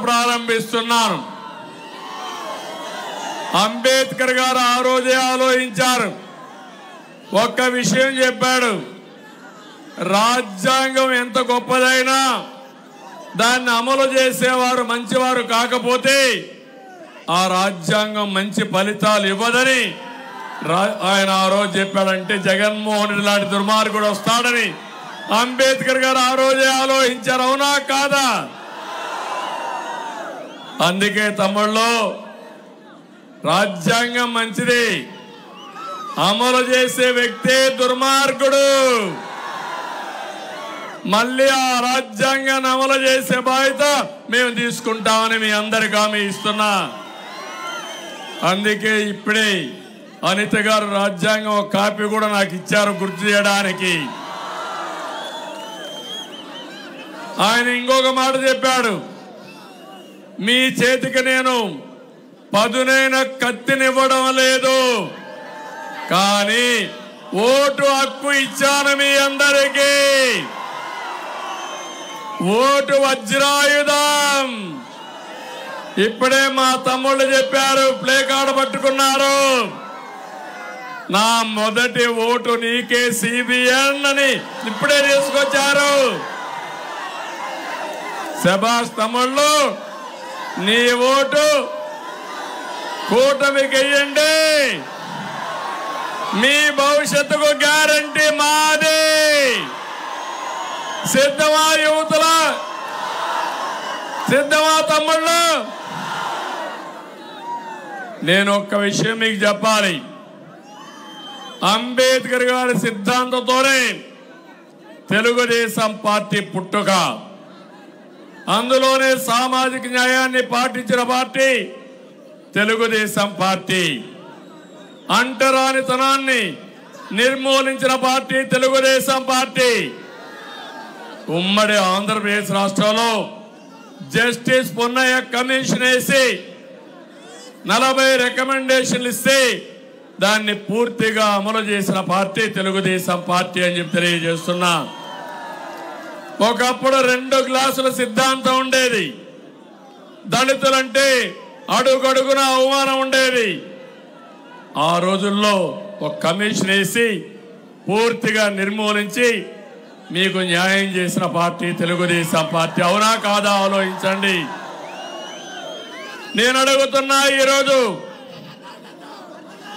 ప్రారంభిస్తున్నాను. అంబేద్కర్ గారు ఆ రోజే ఆలోచించారు. ఒక్క విషయం చెప్పాడు, రాజ్యాంగం ఎంత గొప్పదైనా దాన్ని అమలు చేసేవారు మంచివారు కాకపోతే ఆ రాజ్యాంగం మంచి ఫలితాలు ఇవ్వదని ఆయన ఆ రోజు చెప్పాడంటే జగన్మోహన్ రెడ్డి లాంటి దుర్మార్గుడు వస్తాడని అంబేద్కర్ గారు ఆ రోజే ఆలోచించారు. అవునా కాదా? అందుకే తమ్ముళ్ళు, రాజ్యాంగం మంచిది, అమలు చేసే వ్యక్తే దుర్మార్గుడు. మళ్ళీ ఆ రాజ్యాంగాన్ని అమలు చేసే బాధ్యత మేము తీసుకుంటామని మీ అందరికీ హామీ ఇస్తున్నా. అందుకే ఇప్పుడే అనిత గారు రాజ్యాంగం ఒక కాపీ కూడా నాకు ఇచ్చారు గుర్తు చేయడానికి. ఆయన ఇంకొక మాట చెప్పాడు, మీ చేతికి నేను పదునైన కత్తినివ్వడం లేదు, కానీ ఓటు హక్కు ఇచ్చాను మీ అందరికీ. ఓటు వజ్రాయుధం. ఇప్పుడే మా తమ్ముళ్ళు చెప్పారు, ప్లే కార్డు పట్టుకున్నారు, నా మొదటి ఓటు నీకే సిబిఎన్ అని ఇప్పుడే తీసుకొచ్చారు. శభాష్ తమ్ముళ్ళు, నీ ఓటు కూటమికి వెయ్యండి, మీ భవిష్యత్తుకు గ్యారంటీ మాది. సిద్ధమా యువతుల? సిద్ధమా తమ్ముళ్ళు? నేను ఒక్క విషయం మీకు చెప్పాలి. అంబేద్కర్ గారి సిద్ధాంతంతోనే తెలుగుదేశం పార్టీ పుట్టుక, అందులోనే సామాజిక న్యాయాన్ని పాటించిన పార్టీ తెలుగుదేశం పార్టీ, అంటరానితనాన్ని నిర్మూలించిన పార్టీ తెలుగుదేశం పార్టీ. ఉమ్మడి ఆంధ్రప్రదేశ్ రాష్ట్రంలో జస్టిస్ పొన్నయ్య కమిషన్ వేసి 40 రికమెండేషన్లు ఇస్తే దాన్ని పూర్తిగా అమలు చేసిన పార్టీ తెలుగుదేశం పార్టీ అని చెప్పి తెలియజేస్తున్నా. ఒకప్పుడు 2 గ్లాసుల సిద్ధాంతం ఉండేది, దళితులంటే అడుగడుగున అవమానం ఉండేది. ఆ రోజుల్లో ఒక కమిషన్ వేసి పూర్తిగా నిర్మూలించి మీకు న్యాయం చేసిన పార్టీ తెలుగుదేశం పార్టీ. అవునా కాదా? ఆలోచించండి. నేను అడుగుతున్నా, ఈరోజు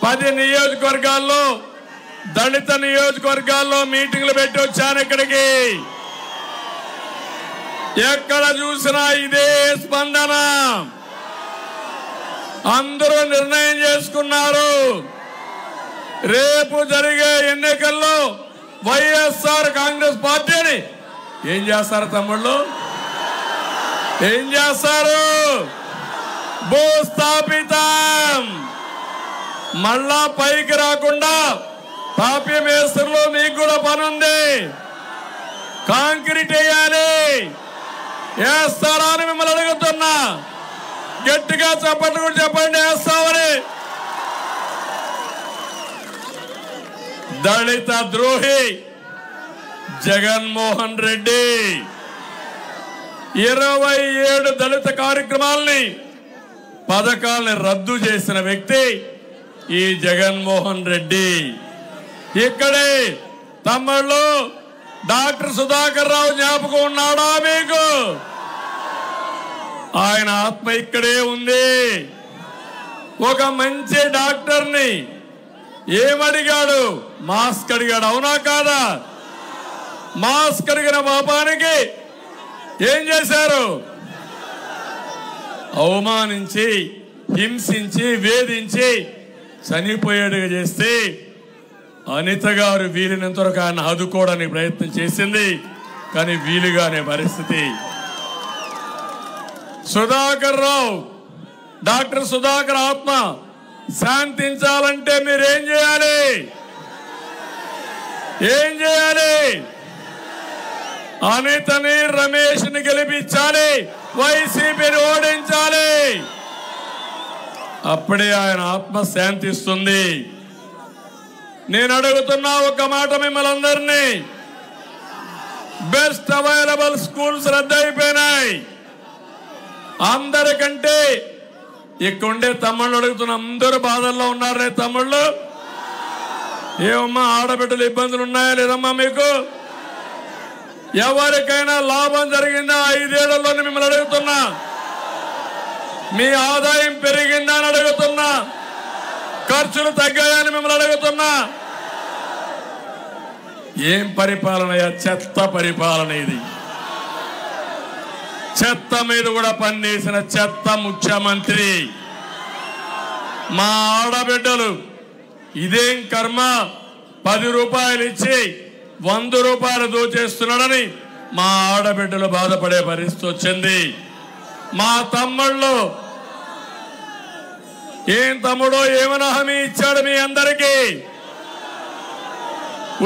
10 నియోజకవర్గాల్లో దళిత నియోజకవర్గాల్లో మీటింగ్లు పెట్టి వచ్చాను ఇక్కడికి. ఎక్కడ చూసినా ఇదే స్పందన. అందరూ నిర్ణయం చేసుకున్నారు, రేపు జరిగే ఎన్నికల్లో వైఎస్ఆర్ కాంగ్రెస్ పార్టీని ఏం చేస్తారు తమ్ముళ్ళు? ఏం చేస్తారు? భూస్థాపితం. మళ్ళా పైకి రాకుండా తాపీ మేస్త్రులు మీకు కూడా పనుంది, కాంక్రీట్ వేయాలి. వేస్తారా అని మిమ్మల్ని అడుగుతున్నా. గట్టిగా చెప్పండి, కూడా చెప్పండి వేస్తామని. దళిత ద్రోహి జగన్మోహన్ రెడ్డి 27 దళిత కార్యక్రమాల్ని పథకాల్ని రద్దు చేసిన వ్యక్తి ఈ జగన్మోహన్ రెడ్డి. ఇక్కడే తమ్ముళ్ళు డాక్టర్ సుధాకర్ రావు జ్ఞాపకం ఉన్నాడా మీకు? ఆయన ఆత్మ ఇక్కడే ఉంది. ఒక మంచి డాక్టర్ని ఏమడిగాడు? మాస్క్ అడిగాడు. అవునా కాదా? మాస్క్ అడిగిన పాపానికి ఏం చేశారు? అవమానించి, హింసించి, వేధించి చనిపోయేట్టుగా చేస్తే అనిత గారు వీలినంతవరకు ఆయన ఆదుకోవడానికి ప్రయత్నం చేసింది, కానీ వీలుగానే పరిస్థితి. సుధాకర్ రావు, డాక్టర్ సుధాకర్ ఆత్మ శాంతించాలంటే మీరేం చేయాలి? ఏం చేయాలి? అనితని, రమేష్ని గెలిపించాలి, వైసీపీని ఓడించాలి. అప్పుడే ఆయన ఆత్మ శాంతిస్తుంది. నేను అడుగుతున్నా ఒక మాట మిమ్మల్ని అందరినీ, బెస్ట్ అవైలబుల్ స్కూల్స్ రద్దయిపోయినాయి. అందరికంటే ఇక్కడుండే తమ్ముళ్ళు అడుగుతున్న అందరూ బాధల్లో ఉన్నారే తమ్ముళ్ళు. ఏమమ్మా ఆడబిడ్డలు ఇబ్బందులు ఉన్నాయా లేదమ్మా మీకు? ఎవరికైనా లాభం జరిగిందా 5 ఏళ్లలోనే మిమ్మల్ని అడుగుతున్నా? మీ ఆదాయం పెరిగిందా అని అడుగుతున్నా? ఖర్చులు తగ్గాయని మిమ్మల్ని అడుగుతున్నా? ఏం పరిపాలన? చెత్త పరిపాలన ఇది. చెత్త మీద కూడా పనిచేసిన చెత్త ముఖ్యమంత్రి. మా ఆడబిడ్డలు ఇదేం కర్మ 10 రూపాయలు ఇచ్చి 100 రూపాయలు దోచేస్తున్నాడని మా ఆడబిడ్డలు బాధపడే పరిస్థితి వచ్చింది. మా తమ్ముళ్ళు ఏం తమ్ముడో ఏమైనా హామీ ఇచ్చాడు మీ అందరికీ?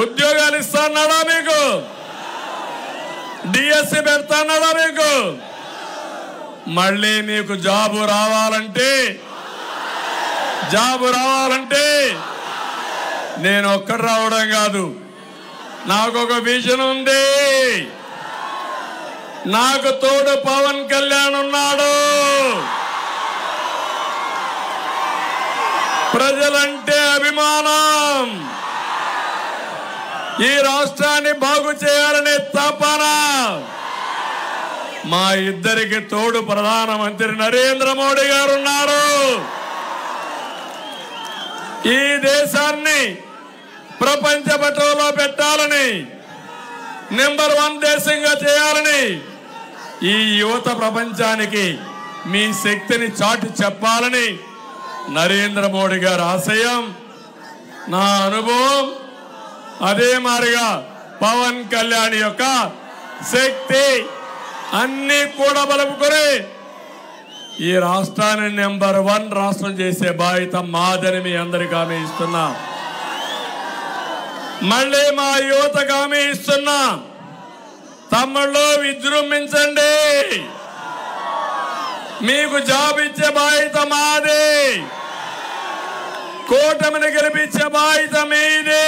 ఉద్యోగాలు ఇస్తాన్నాడా మీకు? డిఎస్సి పెడతాన్నాడా మీకు? మళ్ళీ మీకు జాబు రావాలంటే నేను ఒక్కడు రావడం కాదు, నాకు ఒక విజన్ ఉంది. నాకు తోడు పవన్ కళ్యాణ్ ఉన్నాడు. ప్రజలంటే అభిమానం, ఈ రాష్ట్రాన్ని బాగు చేయాలనే తపన. మా ఇద్దరికి తోడు ప్రధానమంత్రి నరేంద్ర మోడీ గారు ఉన్నారు. ఈ దేశాన్ని ప్రపంచ పటంలో పెట్టాలని, నెంబర్ 1 దేశంగా చేయాలని, ఈ యువత ప్రపంచానికి మీ శక్తిని చాటి చెప్పాలని నరేంద్ర మోడీ గారి ఆశయం. నా అనుభవం అదే మారిగా పవన్ కళ్యాణ్ యొక్క శక్తి అన్ని కూడా బలుపుకొని ఈ రాష్ట్రాన్ని నెంబర్ 1 రాష్ట్రం చేసే బాధ్యత మాదని మీ అందరికీ హామీ ఇస్తున్నా. మళ్ళీ మా యువతకు హామీ ఇస్తున్నా, తమ్ముళ్ళు విజృంభించండి. మీకు జాబ్ ఇచ్చే బాధ్యత మాది, కూటమిని గెలిపించే బాధ్యత మీది.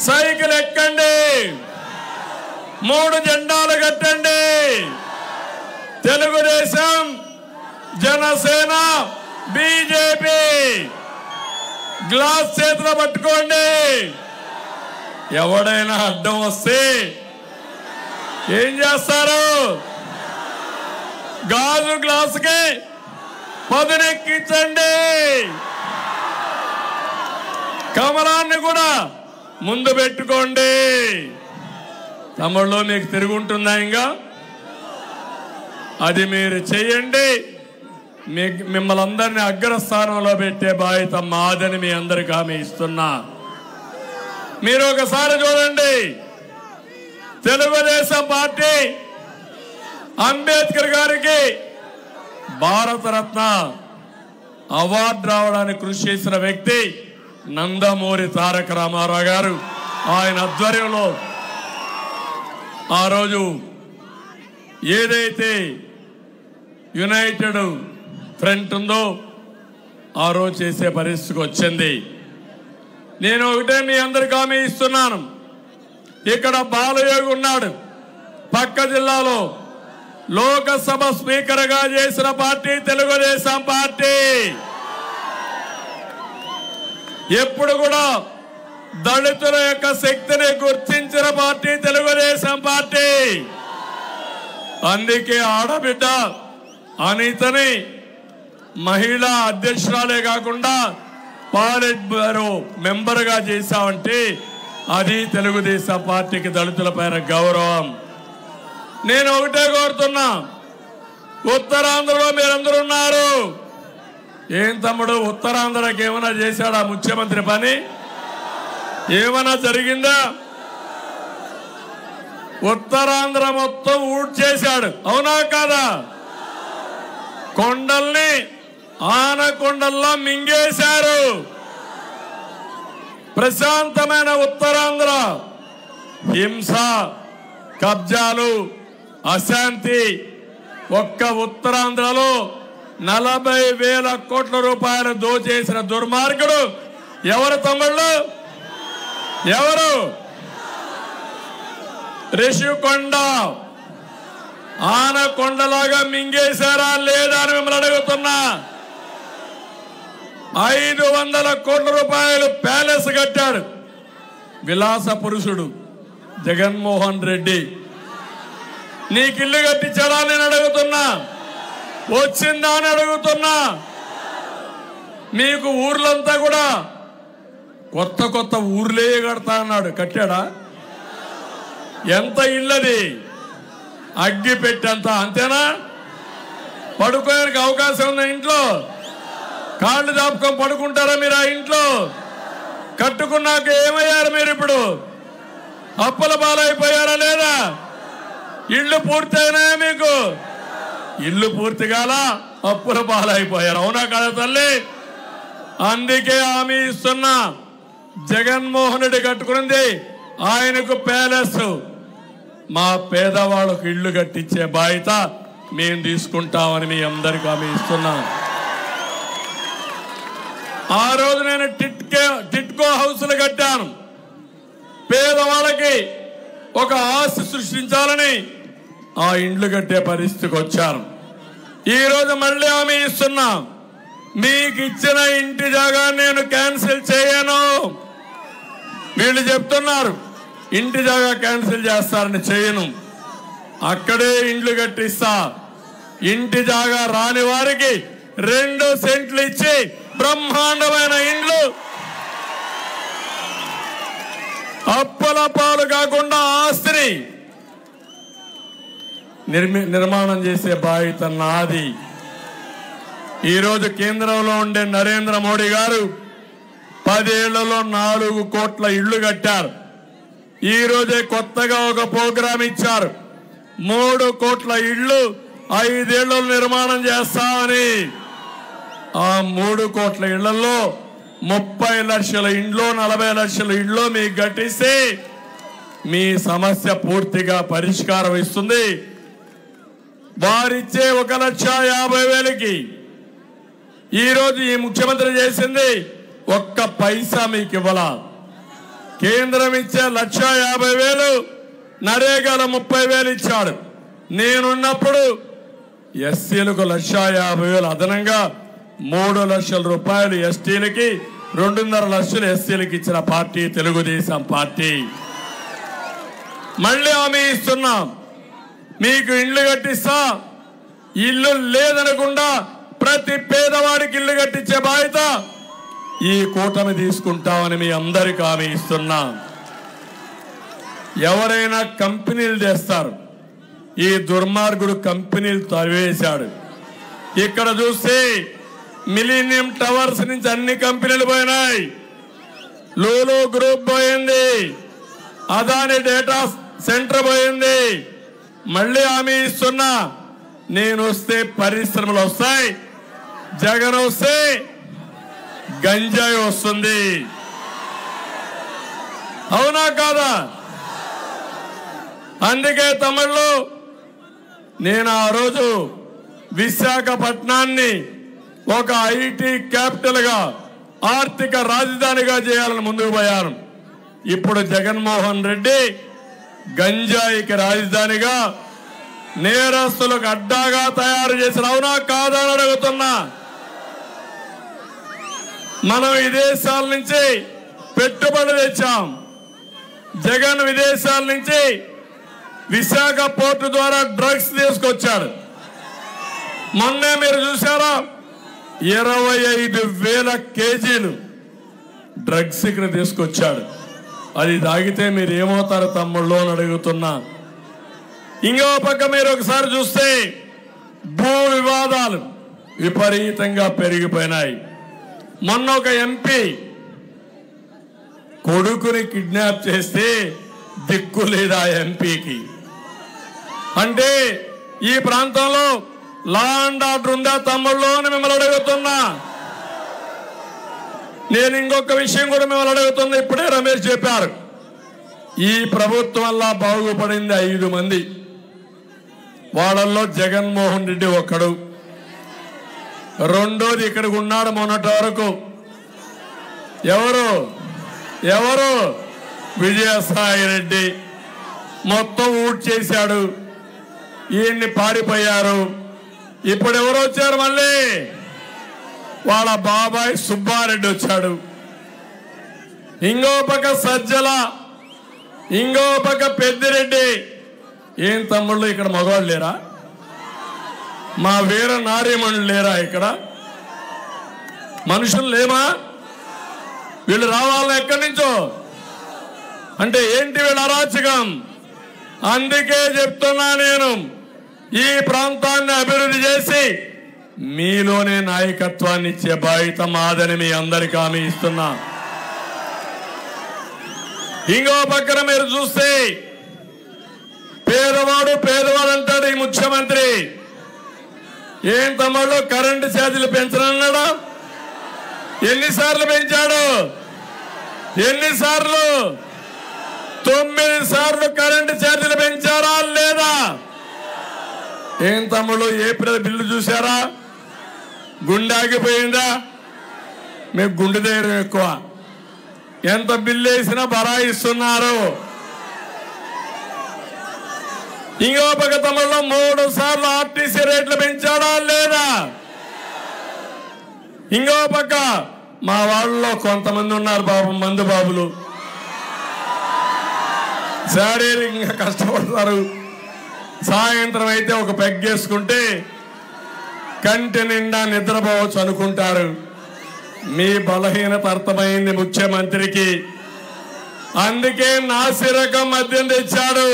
సైకిల్ ఎక్కండి, 3 జెండాలు కట్టండి. తెలుగుదేశం, జనసేన, బీజేపీ. గ్లాస్ చేతిలో పట్టుకోండి. ఎవడైనా అడ్డం వస్తే ఏం చేస్తారు? గాజు గ్లాసుకి పదునెక్కించండి. కమలాన్ని కూడా ముందు పెట్టుకోండి. తమ్ముళ్ళు మీకు తిరుగుంటుందా? ఇంకా అది మీరు చెయ్యండి. మిమ్మల్ని అందరినీ అగ్రస్థానంలో పెట్టే బాధ్యత మాదని మీ అందరికీ హామీ ఇస్తున్నా. మీరు ఒకసారి చూడండి, తెలుగుదేశం పార్టీ అంబేద్కర్ గారికి భారతరత్న అవార్డు రావడానికి కృషి చేసిన వ్యక్తి నందమూరి తారక రామారావు గారు. ఆయన ఆధ్వర్యంలో ఆ రోజు ఏదైతే యునైటెడ్ ఫ్రంట్ ఉందో ఆ రోజు చేసే పరిస్థితికి వచ్చింది. నేను ఒకటే మీ అందరికీ హామీ ఇస్తున్నాను, ఇక్కడ బాలయోగి ఉన్నాడు, పక్క జిల్లాలో లోకసభ స్పీకర్ గా చేసిన పార్టీ తెలుగుదేశం పార్టీ. ఎప్పుడు కూడా దళితుల యొక్క శక్తిని గుర్తించిన పార్టీ తెలుగుదేశం పార్టీ. అందుకే ఆడబిడ్డ అనితని మహిళా అధ్యక్షురాలే కాకుండా పార్లమెంట్ బ్యూరో మెంబర్ గా చేశామంటే అది తెలుగుదేశం పార్టీకి దళితుల పైన గౌరవం. నేను ఒకటే కోరుతున్నా, ఉత్తరాంధ్రలో మీరందరూ ఉన్నారు. ఏం తమ్ముడు ఉత్తరాంధ్రకి ఏమైనా చేశాడా ముఖ్యమంత్రి పని? ఏమైనా జరిగిందా? ఉత్తరాంధ్ర మొత్తం ఊడ్చేశాడు, అవునా కాదా? కొండల్ని ఆనకొండల్లా మింగేశారు. ప్రశాంతమైన ఉత్తరాంధ్ర హింస, కబ్జాలు, అశాంతి. ఒక్క ఉత్తరాంధ్రలో 40,000 కోట్ల రూపాయలు దోచేసిన దుర్మార్గుడు ఎవరు తమ్ముళ్ళు? ఎవరు? రిషికొండ ఆనకొండలాగా మింగేశారా లేదా అని మిమ్మల్ని అడుగుతున్నా. 500 కోట్ల రూపాయలు ప్యాలెస్ కట్టాడు విలాస పురుషుడు జగన్మోహన్ రెడ్డి. నీకు ఇల్లు కట్టించాడా నేను అడుగుతున్నా, వచ్చిందా అని అడుగుతున్నా. మీకు ఊర్లంతా కూడా కొత్త కొత్త ఊర్లే కడతా అన్నాడు, కట్టాడా? ఎంత ఇల్లది? అగ్గి పెట్టంత, అంతేనా? పడుకోడానికి అవకాశం ఉందా ఇంట్లో? కాళ్ళు దాపుకొని పడుకుంటారా మీరు ఆ ఇంట్లో? కట్టుకున్నాక ఏమయ్యారు మీరు? ఇప్పుడు అప్పుల పాలైపోయారా లేదా? ఇల్లు పూర్తయినా మీకు? ఇల్లు పూర్తి కాలా, అప్పుల పాలైపోయారు. అవునా కాదా తల్లి? అందుకే హామీ ఇస్తున్నా, జగన్మోహన్ రెడ్డి కట్టుకున్నది ఆయనకు ప్యాలెస్, మా పేదవాళ్ళకు ఇల్లు కట్టించే బాధ్యత మేము తీసుకుంటామని మీ అందరికీ హామీ ఇస్తున్నా. ఆ రోజు నేను టిట్కో హౌస్లు కట్టాను. పేదవాళ్ళకి ఒక ఆశ సృష్టించాలని ఆ ఇండ్లు కట్టే పరిస్థితికి వచ్చాను. ఈరోజు మళ్ళీ హామీ ఇస్తున్నా, మీకు ఇచ్చిన ఇంటి జాగా నేను క్యాన్సిల్ చేయను. వీళ్ళు చెప్తున్నారు ఇంటి జాగా క్యాన్సిల్ చేస్తారని, చేయను. అక్కడే ఇండ్లు కట్టిస్తా. ఇంటి జాగా రాని వారికి 2 సెంట్లు ఇచ్చి బ్రహ్మాండమైన ఇండ్లు, అప్పుల పాలు కాకుండా ఆస్తిని నిర్మాణం చేసే బాధ్యత నాది. ఈరోజు కేంద్రంలో ఉండే నరేంద్ర మోడీ గారు 10 ఏళ్లలో 4 కోట్ల ఇళ్లు కట్టారు. ఈ రోజే కొత్తగా ఒక ప్రోగ్రాం ఇచ్చారు, 3 కోట్ల ఇళ్లు 5 ఏళ్లలో నిర్మాణం చేస్తామని. ఆ 3 కోట్ల ఇళ్లలో 30 లక్షల ఇండ్లు, 40 లక్షల ఇండ్లు మీకు కట్టిస్తే మీ సమస్య పూర్తిగా పరిష్కారం ఇస్తుంది. వారిచ్చే 1,50,000కి ఈరోజు ఈ ముఖ్యమంత్రి చేసింది ఒక్క పైసా మీకు ఇవ్వాల. కేంద్రం ఇచ్చే 1,50,000, నరేగాలో 30,000 ఇచ్చాడు. నేనున్నప్పుడు ఎస్సీలకు 1,50,000 అదనంగా 3 లక్షల రూపాయలు ఎస్టీలకి, 2.5 లక్షలు ఎస్సీలకి ఇచ్చిన పార్టీ తెలుగుదేశం పార్టీ. మళ్ళీ హామీ ఇస్తున్నాం, మీకు ఇండ్లు కట్టిస్తా. ఇల్లు లేదనకుండా ప్రతి పేదవాడికి ఇల్లు కట్టించే బాధ్యత ఈ కూటమి తీసుకుంటామని మీ అందరికీ హామీ ఇస్తున్నా. ఎవరైనా కంపెనీలు చేస్తారు, ఈ దుర్మార్గుడు కంపెనీలు తరివేశాడు. ఇక్కడ చూస్తే మిలీనియం టవర్స్ నుంచి అన్ని కంపెనీలు పోయినాయి. లూలు గ్రూప్ పోయింది, అదాని డేటా సెంటర్ పోయింది. మళ్ళీ హామీ ఇస్తున్నా, నేను వస్తే పరిశ్రమలు వస్తాయి, జగన్ వస్తే గంజాయి వస్తుంది. అవునా కాదా? అందుకే తమిళ్లో నేను ఆ రోజు విశాఖపట్నాన్ని ఒక ఐటీ క్యాపిటల్ గా, ఆర్థిక రాజధానిగా చేయాలని ముందుకు పోయాను. ఇప్పుడు జగన్మోహన్ రెడ్డి గంజాయికి రాజధానిగా, నేరస్తులకు అడ్డాగా తయారు చేసిన. అవునా కాదా అని అడుగుతున్నా. మనం విదేశాల నుంచి పెట్టుబడి తెచ్చాం. జగన్ విదేశాల నుంచి విశాఖ పోర్టు ద్వారా డ్రగ్స్ తీసుకొచ్చాడు. మొన్నే మీరు చూసారా, 25,000 కేజీలు డ్రగ్స్ ఇక్కడ తీసుకొచ్చాడు. అది తాగితే మీరు ఏమవుతారు తమ్ముళ్ళు అని అడుగుతున్నా. ఇంకో పక్క మీరు ఒకసారి చూస్తే భూ వివాదాలు విపరీతంగా పెరిగిపోయినాయి. మొన్న ఒక ఎంపీ కొడుకుని కిడ్నాప్ చేస్తే దిక్కు లేదా ఎంపీకి. అంటే ఈ ప్రాంతంలో లా అండ్ ఆర్డర్ ఉందా తమ్ముళ్ళు అని మిమ్మల్ని అడుగుతున్నా. నేను ఇంకొక విషయం కూడా మిమ్మల్ని అడుగుతున్నా. ఇప్పుడే రమేష్ చెప్పారు, ఈ ప్రభుత్వం వల్ల బాగుపడింది 5 మంది. వాళ్ళల్లో జగన్మోహన్ రెడ్డి ఒక్కడు. రెండోది ఇక్కడికి ఉన్నాడు మొన్నటి వరకు, ఎవరు విజయసాయి రెడ్డి మొత్తం ఊట్ చేశాడు. ఈయన్ని పారిపోయారు. ఇప్పుడు ఎవరు వచ్చారు? మళ్ళీ వాళ్ళ బాబాయ్ సుబ్బారెడ్డి వచ్చాడు. ఇంకో పక్క సజ్జల, ఇంకో పక్క పెద్దిరెడ్డి. ఏం తమ్ముళ్ళు ఇక్కడ మగవాళ్ళు లేరా? మా వీర నారీమణులు లేరా? ఇక్కడ మనుషులు లేమా? వీళ్ళు రావాలని ఎక్కడి నుంచో అంటే ఏంటి వీళ్ళ అరాచకం? అందుకే చెప్తున్నా, నేను ఈ ప్రాంతాన్ని అభివృద్ధి చేసి మీలోనే నాయకత్వాన్ని ఇచ్చే బాధ్యత మాదని మీ అందరికీ హామీ ఇస్తున్నా. ఇంకో పక్కన మీరు చూస్తే పేదవాడు అంటాడు ఈ ముఖ్యమంత్రి. ఏం తమ్ముళ్ళు కరెంటు ఛార్జీలు పెంచనన్నాడా? ఎన్నిసార్లు పెంచాడు? ఎన్నిసార్లు? 9 సార్లు కరెంటు ఛార్జీలు పెంచారా లేదా? ఏం తమ్ముళ్ళు ఏప్రిల్ బిల్లు చూసారా? గుండె ఆగిపోయిందా? మీకు గుండె ధైర్యం ఎక్కువ. ఎంత బిల్లు వేసినా బరాయిస్తున్నారు. ఇంకో పక్క తమ్ముళ్ళు 3 సార్లు ఆర్టీసీ రేట్లు పెంచాడా లేదా? ఇంకో పక్క మా వాళ్ళలో కొంతమంది ఉన్నారు బాబు, మందు బాబులు, శారీరకంగా కష్టపడతారు. సాయంత్రం అయితే ఒక పెగ్గేసుకుంటే కంటి నిండా నిద్రపోవచ్చు అనుకుంటారు. మీ బలహీనత అర్థమైంది ముఖ్యమంత్రికి. అందుకే నాసిరకం మద్యం తెచ్చాడు,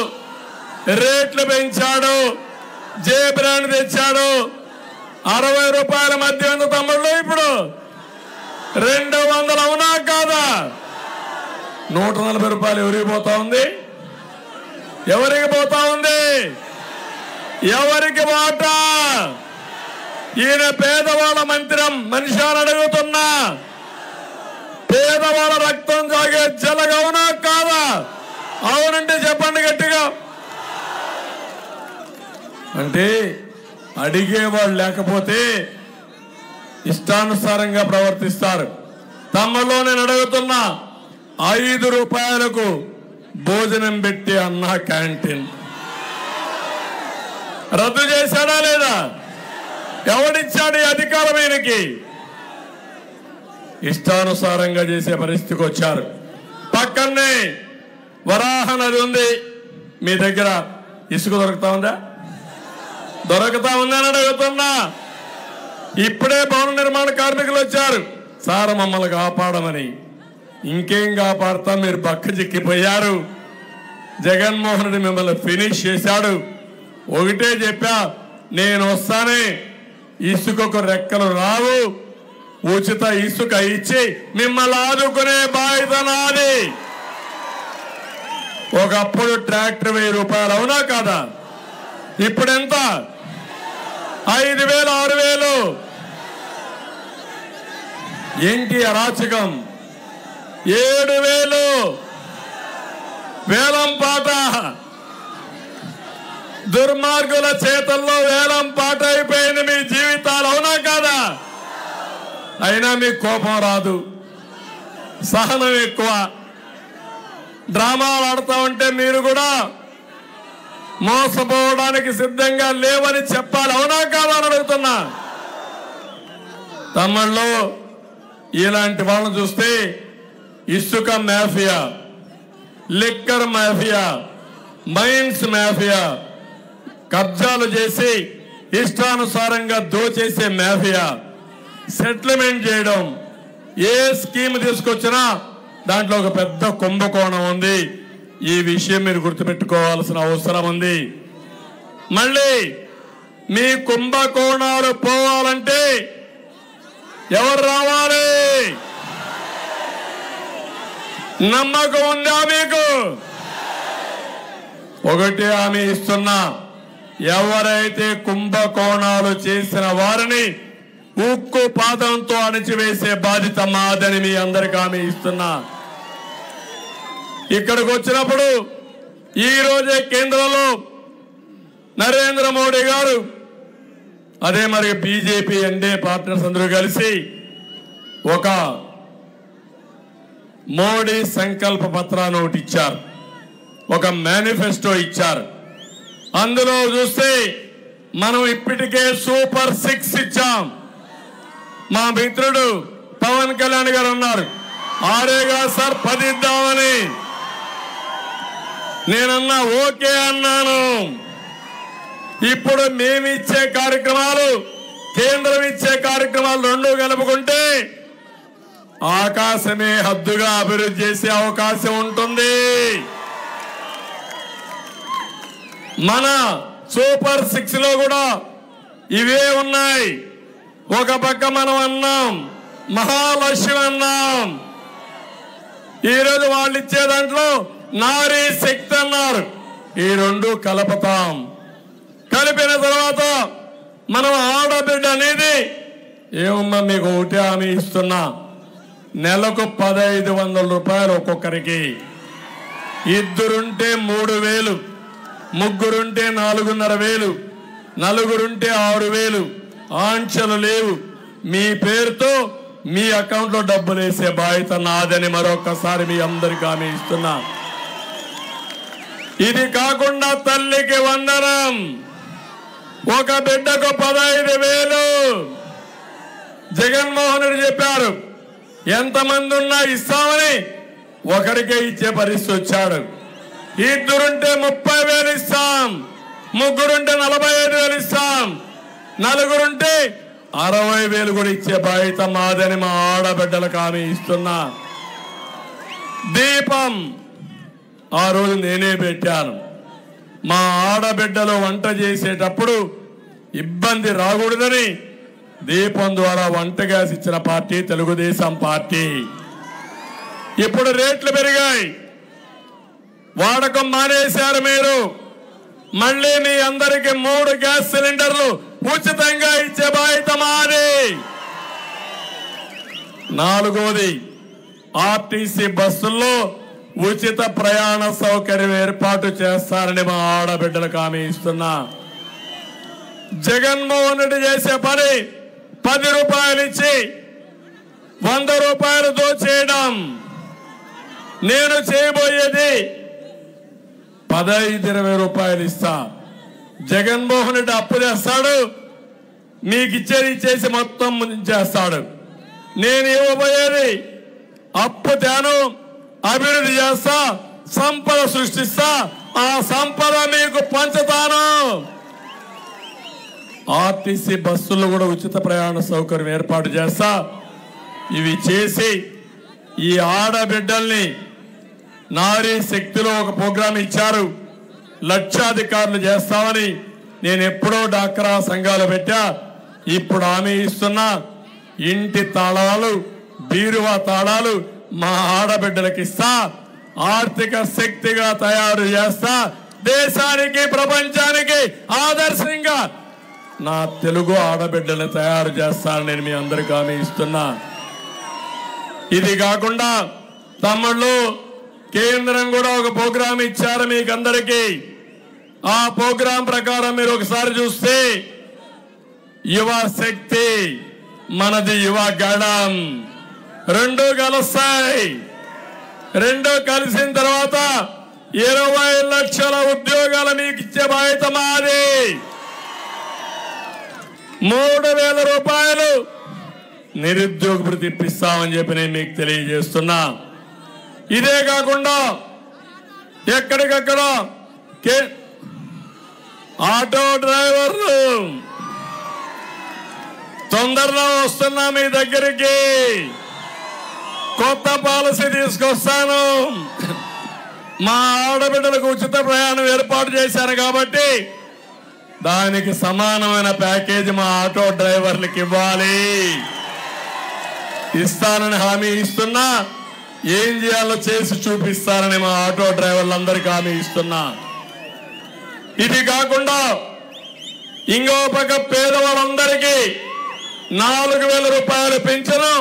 రేట్లు పెంచాడు, జే బ్రాండ్ తెచ్చాడు. 60 రూపాయల మద్యం ఎంత తమ్ముళ్ళు? ఇప్పుడు 200 అవునా కాదా? 140 రూపాయలు ఎవరికి పోతా ఉంది? ఎవరికి పోతా ఉంది? ఎవరికి వాటా? ఈయన పేదవాళ్ళ మనిషి అని అడుగుతున్నా. పేదవాళ్ళ రక్తం తాగే జలగ అవునా కాదా? అవునంటే చెప్పండి గట్టిగా. అంటే అడిగేవాళ్ళు లేకపోతే ఇష్టానుసారంగా ప్రవర్తిస్తారు. తమలో నేను అడుగుతున్నా, 5 రూపాయలకు భోజనం పెట్టి అన్న క్యాంటీన్ రద్దు చేశాడా లేదా? ఎవడిచ్చాడు ఈ అధికారమైనకి? ఇష్టానుసారంగా చేసే పరిస్థితికి వచ్చారు. పక్కనే వరాహ నది ఉంది. మీ దగ్గర ఇసుక దొరుకుతా ఉందా? దొరుకుతా ఉందని అడుగుతున్నా. ఇప్పుడే భవన నిర్మాణ కార్మికులు వచ్చారు, సార్ మమ్మల్ని కాపాడమని. ఇంకేం కాపాడతాం? మీరు పక్క చిక్కిపోయారు. జగన్మోహన్ రెడ్డి మిమ్మల్ని ఫినిష్ చేశాడు. ఒకటే చెప్పా, నేను వస్తానే ఇసుకకు రెక్కలు రావు, ఉచిత ఇసుక ఇచ్చి మిమ్మల్ని ఆదుకునే బాధ్యత నాది. ఒకప్పుడు ట్రాక్టర్ 1000 రూపాయలు అవునా కాదా? ఇప్పుడు ఎంత? 5000, 6000. ఏంటి అరాచకం? 7000 వేలం పాట. దుర్మార్గుల చేతల్లో వేలం పాట అయిపోయింది మీ జీవితాలు, అవునా కాదా? అయినా మీకు కోపం రాదు, సహనం ఎక్కువ. డ్రామాలు ఆడుతూ ఉంటే మీరు కూడా మోసపోవడానికి సిద్ధంగా లేవని చెప్పాలి, అవునా కాదా అని అడుగుతున్నా. తమిళ్లో ఇలాంటి వాళ్ళని చూస్తే ఇసుక mafia, liquor mafia, mines mafia, కబ్జాలు చేసి ఇష్టానుసారంగా దోచేసే మాఫియా, సెటిల్మెంట్ చేయడం, ఏ స్కీమ్ తీసుకొచ్చినా దాంట్లో ఒక పెద్ద కుంభకోణం ఉంది. ఈ విషయం మీరు గుర్తుపెట్టుకోవాల్సిన అవసరం ఉంది. మళ్ళీ మీ కుంభకోణాలు పోవాలంటే ఎవరు రావాలి? నమ్మకం ఉందా మీకు? ఒకటి హామీ ఇస్తున్నా, ఎవరైతే కుంభకోణాలు చేసిన వారిని ఉక్కు పాదంతో అణిచివేసే బాధ్యత మాదని మీ అందరికీ హామీ ఇస్తున్నా. ఇక్కడికి వచ్చినప్పుడు ఈ రోజే కేంద్రంలో నరేంద్ర మోడీ గారు, అదే మరి బీజేపీ ఎన్డీఏ పార్ట్నర్స్ అందరూ కలిసి ఒక మోడీ సంకల్ప పత్రాన్ని ఒకటి ఇచ్చారు, ఒక మేనిఫెస్టో ఇచ్చారు. అందులో చూస్తే మనం ఇప్పటికే సూపర్ 6 ఇచ్చాం. మా మిత్రుడు పవన్ కళ్యాణ్ గారు ఉన్నారు, ఆరేగా సార్ 10 ఇద్దామని నేనన్నా ఓకే అన్నాను. ఇప్పుడు మేమిచ్చే కార్యక్రమాలు, కేంద్రం ఇచ్చే కార్యక్రమాలు రెండు కలుపుకుంటే ఆకాశమే హద్దుగా అభివృద్ధి చేసే అవకాశం ఉంటుంది. మన సూపర్ 6 లో కూడా ఇవే ఉన్నాయి. ఒక పక్క మనం అన్నాం మహాలక్ష్మి అన్నాం, ఈరోజు వాళ్ళు ఇచ్చే దాంట్లో నారీ శక్తి అన్నారు. ఈ రెండు కలుపుతాం. కలిపిన తర్వాత మనం ఆడబిడ్డ అనేది ఏమమ్మా మీకు ఒకటి హామీ ఇస్తున్నా, నెలకు 1500 రూపాయలు ఒక్కొక్కరికి, ఇద్దరుంటే 3000, ముగ్గురుంటే 4500, నలుగురుంటే 6000. ఆంక్షలు లేవు. మీ పేరుతో మీ అకౌంట్లో డబ్బులు వేసే బాధ్యత నాదని మరొకసారి మీ అందరికీ హామీ ఇస్తున్నా. ఇది కాకుండా తల్లికి వందనం, ఒక బిడ్డకు 15,000. జగన్మోహన్ రెడ్డి చెప్పారు ఎంతమంది ఉన్నా ఇస్తామని, ఒకరికే ఇచ్చే పరిస్థితి వచ్చాడు. ఇద్దరుంటే 30,000 ఇస్తాం, ముగ్గురుంటే 45,000 ఇస్తాం, నలుగురుంటే 60,000 కూడా ఇచ్చే బాధ్యత మాదని మా ఆడబిడ్డలకు హామీ ఇస్తున్నా. దీపం ఆ రోజు నేనే పెట్టాను. మా ఆడబిడ్డలు వంట చేసేటప్పుడు ఇబ్బంది రాకూడదని దీపం ద్వారా వంట గ్యాస్ ఇచ్చిన పార్టీ తెలుగుదేశం పార్టీ. ఇప్పుడు రేట్లు పెరిగాయి, వాడకం మానేశారు మీరు. మళ్ళీ మీ అందరికి 3 గ్యాస్ సిలిండర్లు ఉచితంగా ఇచ్చే బాధ్యత మాది. 4వది ఆర్టీసీ బస్సుల్లో ఉచిత ప్రయాణ సౌకర్యం ఏర్పాటు చేస్తారని మా ఆడబిడ్డలకు హామీ ఇస్తున్నా. జగన్మోహన్ రెడ్డి చేసే పని 10 రూపాయలు ఇచ్చి 100 రూపాయలు దోచేయడం. నేను చేయబోయేది 15-20 రూపాయలు ఇస్తా. జగన్మోహన్ రెడ్డి అప్పు చేస్తాడు, మీకు ఇచ్చేది ఇచ్చేసి మొత్తం చేస్తాడు. నేను ఇవ్వబోయేది అప్పు తేను, అభివృద్ధి చేస్తా, సంపద సృష్టిస్తా, ఆ సంపద మీకు పంచుతాను. ఆర్టీసీ బస్సుల్లో కూడా ఉచిత ప్రయాణ సౌకర్యం ఏర్పాటు చేస్తా. ఇవి చేసి ఈ ఆడబిడ్డల్ని నారీ శక్తిలో ఒక ప్రోగ్రాం ఇచ్చారు, లక్షాధికారులు చేస్తామని. నేను ఎప్పుడో డాక్రా సంఘాలు పెట్టా, ఇప్పుడు హామీ ఇస్తున్నా. ఇంటి తాళాలు, బీరువా తాళాలు మా ఆడబిడ్డలకు ఇస్తా, ఆర్థిక శక్తిగా తయారు చేస్తా, దేశానికి ప్రపంచానికి ఆదర్శంగా నా తెలుగు ఆడబిడ్డల్ని తయారు చేస్తానని నేను మీ అందరికీ హామీ ఇస్తున్నా. ఇది కాకుండా తమ్ముళ్ళు కేంద్రం కూడా ఒక ప్రోగ్రాం ఇచ్చారు మీకు అందరికీ. ఆ ప్రోగ్రాం ప్రకారం మీరు ఒకసారి చూస్తే యువ శక్తి, మనది యువ గళం, రెండు కలుస్తాయి. రెండు కలిసిన తర్వాత 20 లక్షల ఉద్యోగాలు మీకు ఇచ్చే బాధ్యత మాది. 3,000 రూపాయలు నిరుద్యోగ భృతి ఇప్పిస్తామని చెప్పి నేను మీకు తెలియజేస్తున్నా. ఇదే కాకుండా ఎక్కడికక్కడ ఆటో డ్రైవర్లు తొందరలో వస్తున్నా మీ దగ్గరికి. కొత్త పాలసీ తీసుకొస్తాను. మా ఆడబిడ్డలకు ఉచిత ప్రయాణం ఏర్పాటు చేశాను కాబట్టి దానికి సమానమైన ప్యాకేజీ మా ఆటో డ్రైవర్లకు ఇవ్వాలి. ఇస్తానని హామీ ఇస్తున్నా. ఏం చేయాలో చేసి చూపిస్తానని మా ఆటో డ్రైవర్లందరికీ హామీ ఇస్తున్నా. ఇది కాకుండా ఇంకో పక్క పేదవాళ్ళందరికీ 4,000 రూపాయలు పెంచను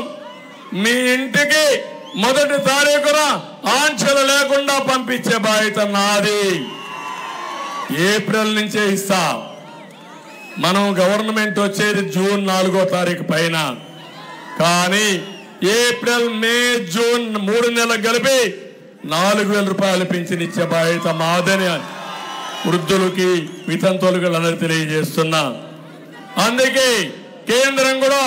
మీ ఇంటికి మొదటి తారీఖున ఆంక్షలు లేకుండా పంపించే బాధ్యత నాది. ఏప్రిల్ నుంచే ఇస్తా. మనం గవర్నమెంట్ వచ్చేది జూన్ 4వ తారీఖు పైన, కానీ ఏప్రిల్, మే, జూన్ 3 నెలలు కలిపి 4,000 రూపాయలు పెంచినిచ్చే బాధ్యత మాదని వృద్ధులకి వితంతువులకి అందరూ తెలియజేస్తున్నా. అందుకే కేంద్రం కూడా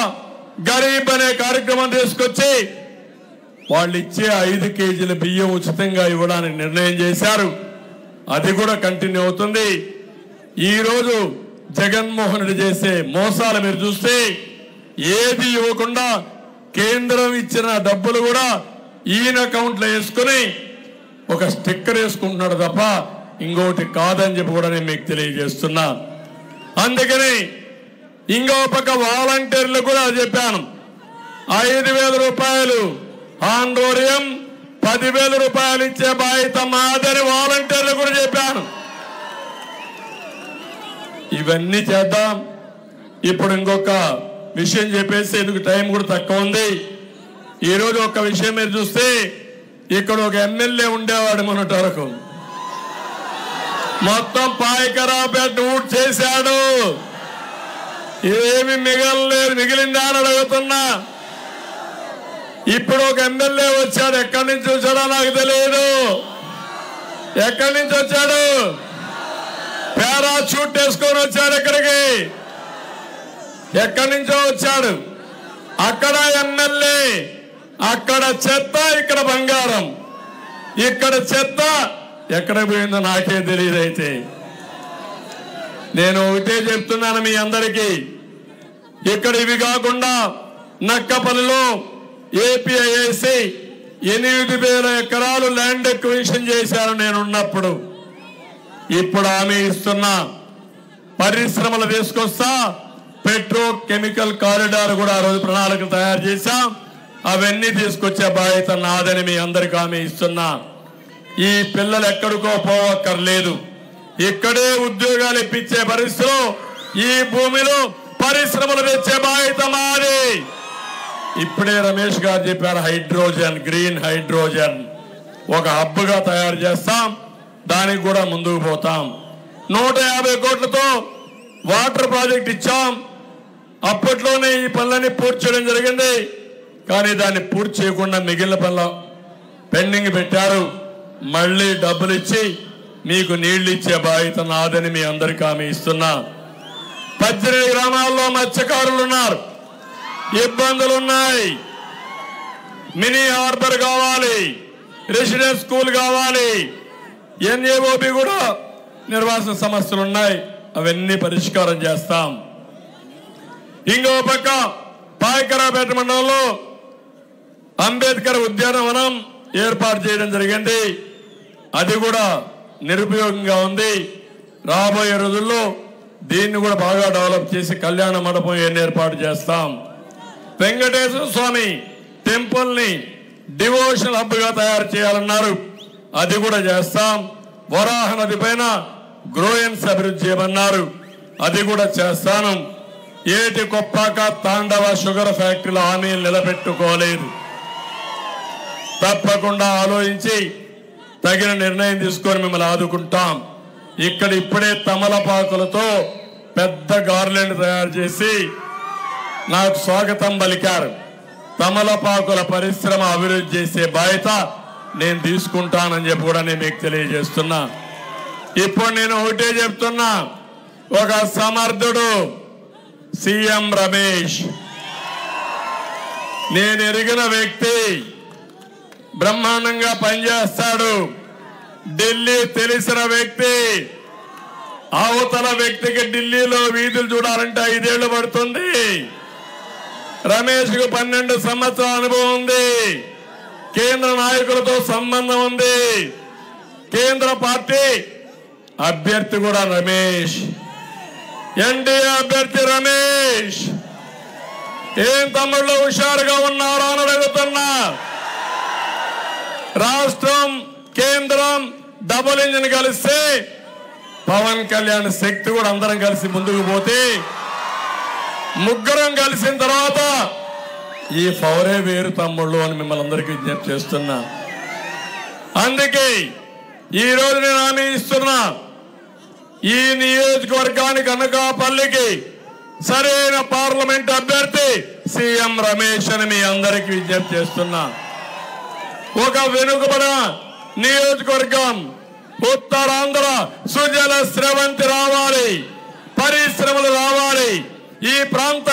గరీబ్ అనే కార్యక్రమం తీసుకొచ్చి వాళ్ళు ఇచ్చే 5 కేజీల బియ్యం ఉచితంగా ఇవ్వడానికి నిర్ణయం చేశారు. అది కూడా కంటిన్యూ అవుతుంది. ఈరోజు జగన్మోహన్ రెడ్డి చేసే మోసాలు మీరు చూస్తే ఏది ఇవ్వకుండా కేంద్రం ఇచ్చిన డబ్బులు కూడా ఈయన అకౌంట్లో వేసుకుని ఒక స్టిక్కర్ వేసుకుంటున్నాడు తప్ప ఇంకోటి కాదని చెప్పి కూడా నేను మీకు తెలియజేస్తున్నా. అందుకని ఇంకో పక్క వాలంటీర్లు కూడా చెప్పాను. 5,000 రూపాయలు ఆందోళన 10,000 రూపాయలు ఇచ్చే బాధ్యత మాదని వాలంటీర్లు కూడా చెప్పాను. ఇవన్నీ చేద్దాం. ఇప్పుడు ఇంకొక విషయం చెప్పేసి ఎందుకు టైం కూడా తక్కువ ఉంది. ఈరోజు ఒక విషయం మీరు చూస్తే ఇక్కడ ఒక ఎమ్మెల్యే ఉండేవాడు మొన్నటి వరకు, మొత్తం పాయకరాపేట ఊట్ చేశాడు. ఏమి మిగలలేదు, మిగిలిందా అని అడుగుతున్నా. ఇప్పుడు ఒక ఎమ్మెల్యే వచ్చాడు. ఎక్కడి నుంచి వచ్చాడో నాకు తెలియదు. ఎక్కడి నుంచి వచ్చాడు? పారాషూట్ వేసుకొని వచ్చాడు. ఇక్కడికి ఎక్కడి నుంచో వచ్చాడు. అక్కడ ఎమ్మెల్యే, అక్కడ చెత్త, ఇక్కడ బంగారం. ఇక్కడ చెత్త ఎక్కడ పోయిందో నాకే తెలియదు. అయితే నేను ఒకటే చెప్తున్నాను మీ అందరికీ, ఇక్కడ ఇవి కాకుండా నక్కపల్లిలో ఏపీఐఏసి 8,000 ఎకరాలు ల్యాండ్ ఎక్విజిషన్ చేశారు నేనున్నప్పుడు. ఇప్పుడు హామీ ఇస్తున్నా, పరిశ్రమలు తీసుకొస్తా. పెట్రో కెమికల్ కారిడార్ కూడా ఆ రోజు ప్రణాళిక తయారు చేశాం. అవన్నీ తీసుకొచ్చే బాధ్యత నాదని మీ అందరికీ హామీ ఇస్తున్నా. ఈ పిల్లలు ఎక్కడికో పోవక్కర్లేదు. ఇక్కడే ఉద్యోగాలు ఇప్పించే పరిస్థితులు, ఈ భూమిలో పరిశ్రమలు తెచ్చే బాధ్యత మాది. ఇప్పుడే రమేష్ గారు చెప్పారు, హైడ్రోజన్, గ్రీన్ హైడ్రోజన్ ఒక హబ్గా తయారు చేస్తాం. దానికి కూడా ముందుకు పోతాం. 150 కోట్లతో వాటర్ ప్రాజెక్ట్ ఇచ్చాం. అప్పట్లోనే ఈ పనులని పూర్తి చేయడం జరిగింది. కానీ దాన్ని పూర్తి చేయకుండా మిగిలిన పనులు పెండింగ్ పెట్టారు. మళ్ళీ డబ్బులు ఇచ్చి మీకు నీళ్లు ఇచ్చే బాధ్యత నాదని మీ అందరికీ హామీ ఇస్తున్నా. 18 గ్రామాల్లో మత్స్యకారులు ఉన్నారు, ఇబ్బందులు ఉన్నాయి. మినీ హార్బర్ కావాలి, రెసిడెన్స్ స్కూల్ కావాలి, ఎన్ఏఓబి కూడా నిర్వాసన సమస్యలు ఉన్నాయి. అవన్నీ పరిష్కారం చేస్తాం. ఇంకో పక్క పాయకరాపేట మండలంలో అంబేద్కర్ ఉద్యానవనం ఏర్పాటు చేయడం జరిగింది. అది కూడా నిరుపయోగంగా ఉంది. రాబోయే రోజుల్లో దీన్ని కూడా బాగా డెవలప్ చేసి కళ్యాణ మండపం ఏర్పాటు చేస్తాం. వెంకటేశ్వర స్వామి టెంపుల్ ని డివోషనల్ హబ్ గా తయారు చేయాలన్నారు. అది కూడా చేస్తాం. వరాహ నది పైన గ్రోయన్స్ అభివృద్ధి చేయమన్నారు. అది కూడా చేస్తాను. ఏటి కొప్పాక తాండవ షుగర్ ఫ్యాక్టరీల హామీలు నిలబెట్టుకోలేదు. తప్పకుండా ఆలోచించి తగిన నిర్ణయం తీసుకొని మిమ్మల్ని ఆదుకుంటాం. ఇక్కడ ఇప్పుడే తమలపాకులతో పెద్ద గార్లెండ్ తయారు చేసి నాకు స్వాగతం పలికారు. తమలపాకుల పరిశ్రమ అభివృద్ధి చేసే బాధ్యత నేను తీసుకుంటానని చెప్పి కూడా నేను మీకు తెలియజేస్తున్నా. ఇప్పుడు నేను ఒకటే చెప్తున్నా, ఒక సమర్థుడు సీఎం రమేష్, నేను ఎరిగిన వ్యక్తి, బ్రహ్మాండంగా పనిచేస్తాడు. ఢిల్లీ తెలిసిన వ్యక్తి. అవతల వ్యక్తికి ఢిల్లీలో వీధులు చూడాలంటే 5 ఏళ్లు పడుతుంది. రమేష్ కు 12 సంవత్సరాల అనుభవం ఉంది. కేంద్ర నాయకులతో సంబంధం ఉంది. కేంద్ర పార్టీ అభ్యర్థి కూడా రమేష్, ఎన్డీఏ అభ్యర్థి రమేష్. ఏం తమ్ముళ్ళు హుషారుగా ఉన్నారో అని అడుగుతున్నా. రాష్ట్రం కేంద్రం డబుల్ ఇంజిన్ కలిస్తే పవన్ కళ్యాణ్ శక్తి కూడా అందరం కలిసి ముందుకు పోతే, ముగ్గురం కలిసిన తర్వాత ఈ పవరే వేరు తమ్ముళ్ళు అని మిమ్మల్ని అందరికీ విజ్ఞప్తి చేస్తున్నా. అందుకే ఈ రోజు నేను హామీ ఇస్తున్నా, ఈ నియోజకవర్గానికి అనకాపల్లికి సరైన పార్లమెంట్ అభ్యర్థి సీఎం రమేష్ అని మీ అందరికీ విజ్ఞప్తి చేస్తున్నా. ఒక వెనుకబడిన నియోజకవర్గం, ఉత్తరాంధ్ర సుజల స్రవంతి రావాలి, పరిశ్రమలు రావాలి, ఈ ప్రాంత